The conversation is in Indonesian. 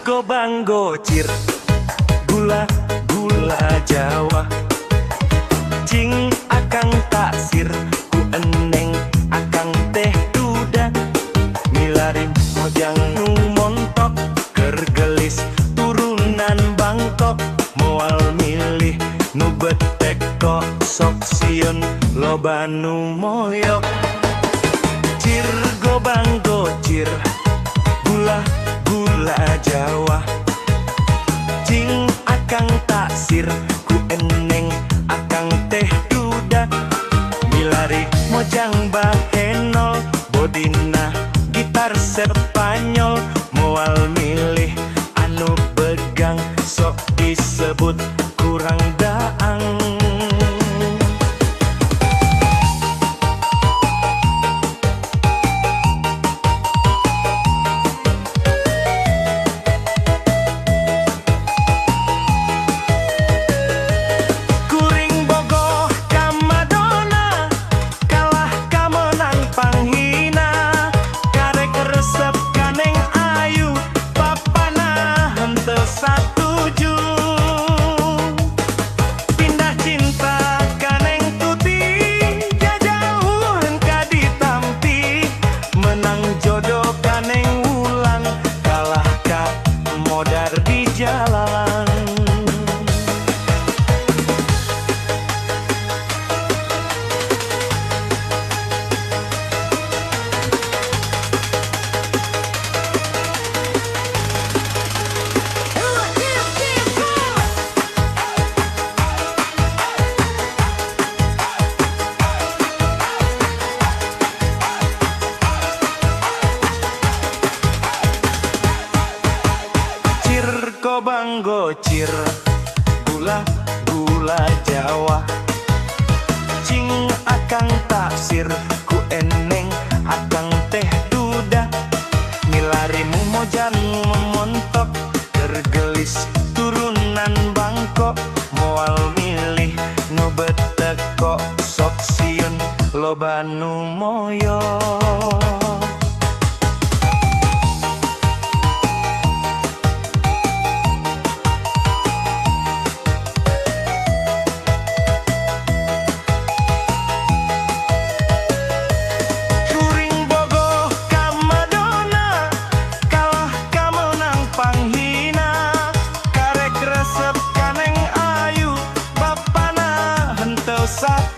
Gobang gocir, gula Jawa, cing akang taksir, ku eneng akang teh duda, milarin mojang nu montok, kergelis turunan Bangkok, moal milih nu betek kok sok sieun loba nu moyok. Cir gobang gocir, gula Jawa, cing akang taksir, ku eneng akang teh duda, milari mojang bahenol, bodina gitar Spanyol, moal milih anu begang sok disebut kurang daang. Gobang gocir, gula Jawa, cing akang taksir, ku eneng akang teh duda, milarimu mojan memontok, tergelis turunan Bangkok, moal milih nu betek kok sok sieun loba nu moyok. Satu